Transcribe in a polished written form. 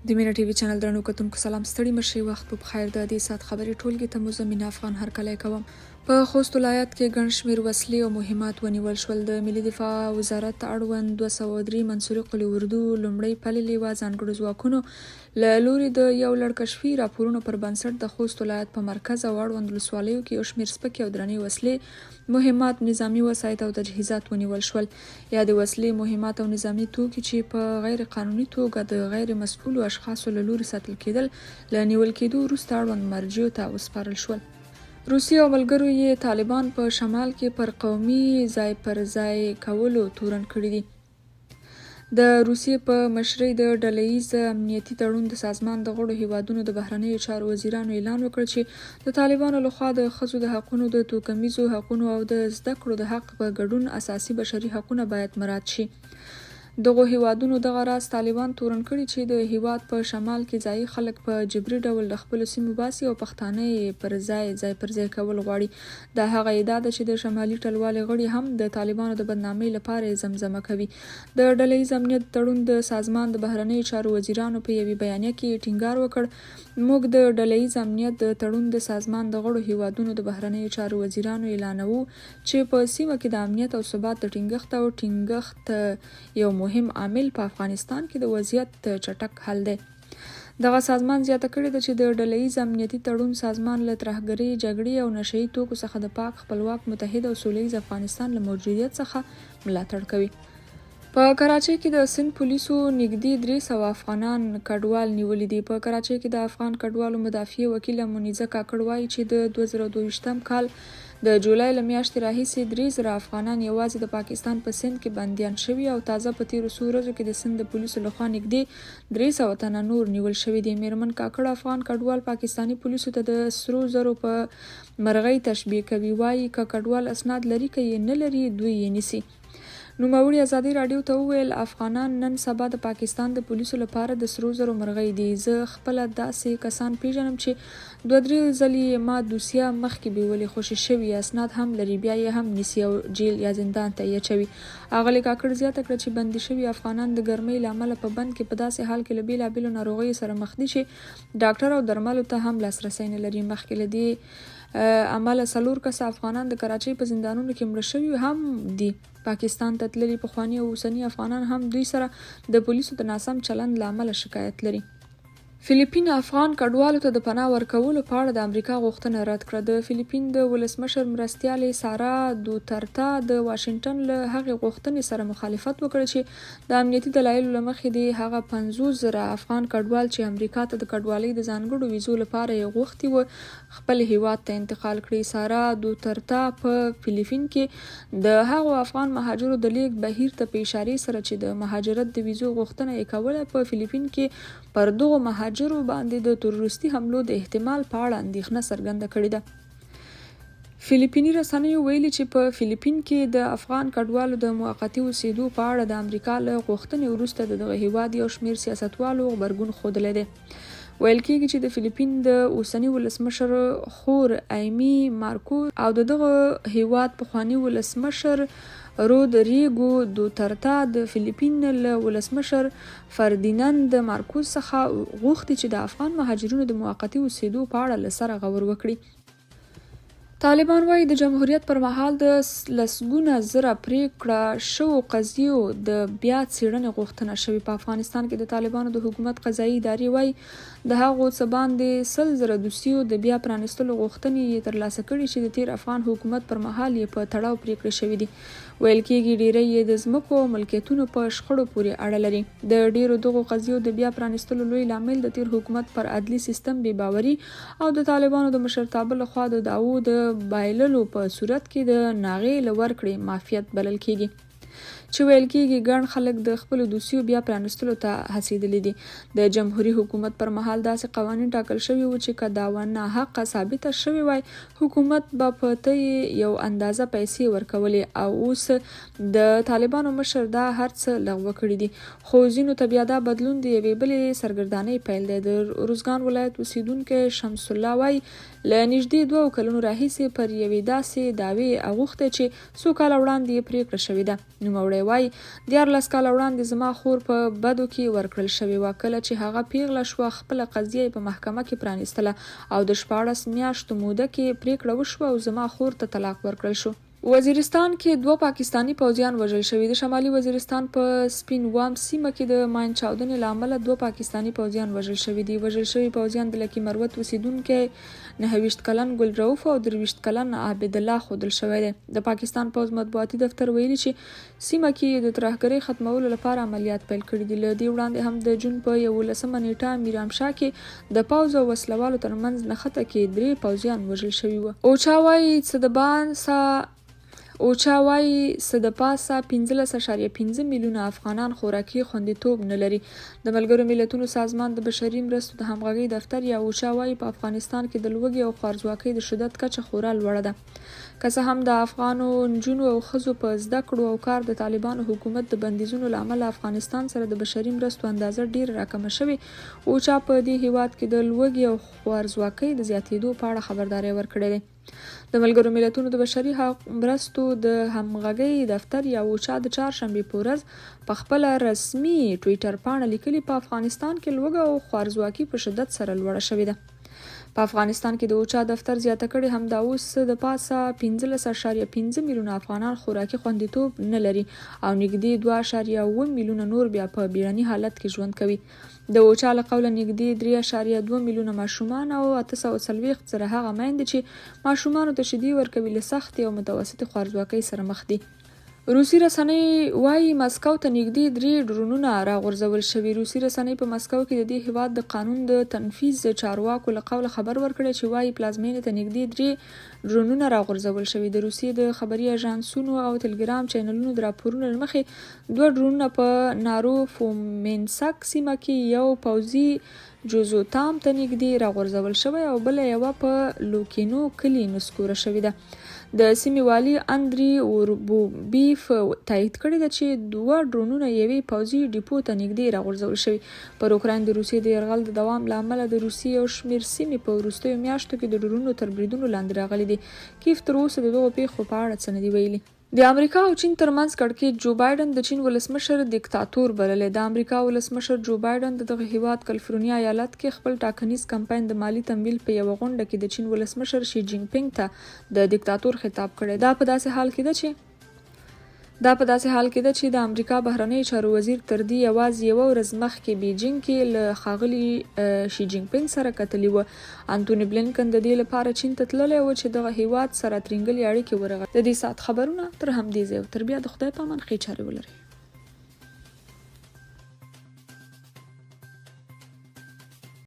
د مینا ټي وي چینل درنو کتونکو سلام ستړي مشي وخت په خیر د دې سات خبري ټولګي ته مزمن افغان هرکلی کوم. په خوست ولایت کې ګڼ شمېر وسلې او مهمات ونیول شول. د ملي دفاع وزارت اړوند 203 منصوري قلي اردو لومړی پلي لیوه ځانګړو ځواکونو له لوري د یو لړکشفي راپورونو پر بنسټ د خوست ولایت په مرکز او اړوند ولسوالیو کې یو شمېر سپکې او درنې وسلې، مهمات، نظامي وسایط او تجهیزات ونیول شول. یا د وسلې، مهمات او نظامي توکي چې په غیر قانوني توګه د غیر مسؤلو اشخاصو له لوري ساتل کېدل، له نیول کېدو وروسته اړوند مرجعو ته وسپارل شول. روسیې او ملګرو یې طالبان په شمال کې پر قومي ځای پر ځای کولو تورن کړي دي. د روسیې په مشرۍ د ډلهییز امنیتي تړون د سازمان د غړو هیوادونو د بهرنیو چارو وزیرانو اعلان وکړ چې د طالبانو لخوا د ښځو د حقونو، د توکمیزو حقونو او د زده کړو د حق په ګډون اساسي بشري حقونه باید مراعات شي. دغو هیوادونو دغه راز طالبان تورن کړي چې د هیواد په شمال کې ځایي خلک په جبري ډول د خپلو سیمو باسي او پښتانه یې پر ځای پر ځای کول غواړي. دا هغه ادعا ده چې د شمالي ټلوالې غړي هم د طالبانو د بدنامۍ لپاره زمزمه کوي. د ډلهییز امنیت تړون د سازمان د بهرنیو چارو وزیرانو په یوې بیانیه کې ټینګار وکړ، موږ د ډلهییز امنیت د تړون د سازمان د غړو هیوادونو د بهرنیو چارو وزیرانو اعلانوو چې په سیمه کې د امنیت او ثبات د ټینګښت یو مهم عامل په افغانستان کې د وضعیت چټک حل دی. دغه سازمان زیاته کړې ده چې د ډلهییز امنیتي تړون سازمان له ترهګرۍ، جګړې او نشه یي توکو څخه د پاک، خپلواک، متحد او سولیز افغانستان له موجودیت څخه ملاتړ کوي. په کراچۍ کې د سند پولیسو نږدې 300 افغانان کډوال نیولي دي. په کراچۍ کې د افغان کډوالو مدافع وکیله منیزه کاکړ وایي چې د 2022 کال د جولای له میاشتې راهیسې 3000 افغانان یوازې د پاکستان په سند کې بندیان شوي او تازه په تیرو څو ورځو کې د سند د پولیسو لخوا نږدې 300 تنه نور نیول شوي دي. میرمن کاکړ افغان کډوال پاکستاني پولیسو ته د سرو زرو په مرغۍ تشبیه کوي. وایي که کډوال اسناد لري که یې نه لري دوی یې نیسي. نوموړي ازادي راډیو ته وویل افغانان نن سبا د پاکستان د پولیسو لپاره د سرو زرو مرغۍ دي. زه خپله داسې کسان پیژنم چې 2-3 ځلې ما دوسیه مخکې بیولې، خوشي شوي، اسناد هم لري، بیا یې هم نیسي او جیل یا زندان ته یې اچوي. اغلې کاکړ زیاته کړه چې بندي شوي افغانان د ګرمۍ له امله په بند کې په داسې حال کې له بېلابېلو ناروغیو سره مخ دي چې ډاکټر او درملو ته هم لاسرسی نه لري. مخکې له دې عمله 4 کسه افغانان د کراچۍ په زندانونو کې مړه شوي هم دي. پاکستان ته تللي پخواني او اوسني افغانان هم دوی سره د پولیسو د ناسم چلند له امله شکایت لري. فلیپین افغان کډوالو ته د پناه ورکولو په اړه د امریکا غوښتنه رد کړه. د فلیپین د ولسمشر مرستیالې سارا دوترتا د واشنګټن له هغې غوښتنې سره مخالفت وکړ چې د امنیتي دلایلو له مخې د هغه 50,000 افغان کډوال چې امریکا ته د کډوالۍ د ځانګړو ویزو لپاره یې غوښتي و خپل هیواد ته انتقال کړي. سارا دوترتا په فلیپین کې د هغو افغان مهاجرو د لیږد بهیر ته په اشارې سره چې د مهاجرت د ویزو غوښتنه یې کوله په فلیپین کې پر دغو مهاجرو باندې د تروریستي حملو د احتمال په اړه اندېښنه څرګنده کړې ده. فلیپیني رسنیو ویلي چې په فلیپین کې د افغان کډوالو د موقتي اوسېدو په اړه د امریکا له غوښتنې وروسته د دغه هیواد یو شمېر سیاستوالو غبرګون ښودلی دی. ویل کېږي چې د فلیپین د اوسني ولسمشر خور ایمي مارکوس او د دغه هیواد پخواني ولسمشر رودریګو دوترتا د فلیپین له ولسمشر فردیناند مارکوس څخه غوښتي چې د افغان مهاجرینو د موقتي اوسېدو په اړه له سره غور وکړي. طالبان وایي د جمهوریت پر مهال د لسګونه زره پرېکړه شوو قضیو د بیا څېړنې غوښتنه شوې. په افغانستان کې د طالبانو د حکومت قضایي ادارې وایي د هغو څه باندې 100,000 دوسیو د بیا پرانیستلو غوښتنې یې ترلاسه کړي چې د تیر افغان حکومت پر مهال یې په تړاو پرېکړې شوې دي. ویل کېږي ډیری یې د ځمکو او ملکیتونو په شخړو پورې اړه لري. د ډیرو دغو قضیو د بیا پرانیستلو لوی لامل د تیر حکومت پر عدلي سیستم بې باوري او د طالبانو د مشرتابه لخوا د دعوو د بایللو په صورت کې د ناغې له ورکړې معافیت بلل کېږي چې ویل کېږي ګڼ خلک د خپلو دوسیو بیا پرانیستلو ته هڅېدلي دي. د جمهوري حکومت پر مهال داسې قوانین ټاکل شوي وو چې که دعوه ناحقه ثابته شوې وای حکومت به په ته یو اندازه پیسې ورکولې او اوس د طالبانو مشر دا هر څه لغوه کړي دي. خو ځینو ته بیا دا بدلون د یوې بلې سرګردانۍ پیل دی. د روزګان ولایت اوسیدونکی شمس الله وایي له نږدې 2 کلونو راهیسې پر یوې داسې دعوې اوښتی چې څو کاله وړاندې یې پرېکړه شوې ده. نوموړی کړی. وایي 14 کاله وړاندې زما خور په بدو کې ورکړل شوې وه. کله چې هغه پیغله شوه خپله قضیه په محکمه کې پرانیستله او د 14 میاشتو موده کې پریکړه وشوه او زما خور ته طلاق ورکړل شو. وزیرستان کې 2 پاکستانی پوځیان وژل شوي. د شمالي وزیرستان په سپین وام سیمه کې د ماین چاودنې له امله 2 پاکستانی پوځیان وژل شوي دي. وژل شوي پوځیان د لکي مروت اوسیدونکی 29 کلن ګل رؤف او 23 کلن عابد الله ښودل شوی دی. د پاکستان پوځ مطبوعاتي دفتر ویلي چې سیمه کې د ترهګرۍ ختمولو لپاره عملیات پیل کړي دي. له دې وړاندې هم د جون په 11 نیټه میرامشاه کې د پوځ او وسلوالو ترمنځ نښته کې 3 پوځیان وژل شوي وو. اوچا وایي څه د پاسه 15.5 میلیونه افغانان خوراکي خوندیتوب نه لري. د ملګرو ملتونو سازمان د بشري مرستو د همغږۍ دفتر یا اوچا وایي په افغانستان کې د لوږې او خوارځواکۍ د شدت کچه خورا لوړه ده. که څه هم د افغانو نجونو او ښځو په زده کړو او کار د طالبانو حکومت د بندیزونو له امله افغانستان سره د بشري مرستو اندازه ډېره راکمه شوې، اوچا په دې هیواد کې د لوږې او خوارځواکۍ د زیاتېدو په اړه خبرداری ورکړی دی. د ملګرو ملتونو د بشري مرستو د همغږۍ دفتر یا اوچا د چهارشنبې په ورځ په خپله رسمي ټویټر پاڼه لیکلي په افغانستان کې لوږه او خوارځواکي په شدت سره لوړه شوې ده. په افغانستان کې د اوچا دفتر زیاته کړې همدا اوس د پاسه 15.5 میلیونه افغانان خوراکي خوندیتوب نه لري او نږدې 2.7 میلیونه نور بیا په بیړني حالت کې ژوند کوي. د اوچا له قوله نږدې 3.2 میلیونه ماشومان او 840 زره هغه میندې چې ماشومانو ته شیدې ورکوي له سختې او متوسطې خوارځواکۍ سره مخ دي. روسي رسنۍ وایي مسکو ته نږدې 3 ډرونونه راغورځول شوي. روسي رسنۍ په مسکو کې د دې هیواد د قانون د تنفیذ چارواکو له قوله خبر ورکړی چې وایي پلازمینې ته نږدې 3 ډرونونه راغورځول شوي. د روسیې د خبري اژانسونو او ټلګرام چینلونو د راپورونو له مخې 2 ډرونونه په ناروفومینسک سیمه کې یو پوځي جوزوتام ته نږدې راغورځول شوی او بله یوه په لوکینو کلي نسکوره شوې ده. د سیمې والي اندري اوربوبیف تایید کړی ده چې 2 ډرونونه یوې پوځي ډیپو ته نږدې راغورځول شوي. پر اوکراین د روسیې د یرغل د دوام له امله د روسیې یو شمېر سیمې په وروستیو میاشتو کې د ډرونو تر بریدونو لاندې راغلي دي. کیف تر اوسه د دغو پیښو په اړه څه نه دي ویلي. د امریکا او چین ترمنځ کړکېچ جو بایډن د چین ولسمشر دیکتاتور بللی. د امریکا ولسمشر جو بایډن د دغه هیواد کلیفورنیا ایالت کې خپل ټاکنیز کمپاین د مالی تمویل په یوه غونډه کې د چین ولسمشر شي جینګ پینګ ته د دیکتاتور خطاب کړی. دا په داسې حال کې ده چې د امریکا بهرنی چارو وزیر تر دې یوازې یوه ورځ مخکې بیجینګ کې له ښاغلي شي جینګ پینګ سره کتلي وه. انتوني بلینکن د دې لپاره چین ته تللی و چې دغه هیواد سره ترینګلې اړیکې ورغوي. د دې ساعت خبرونه تر همدې ځایه. تر بیا د خدای په امان ښې چارې ولرئ.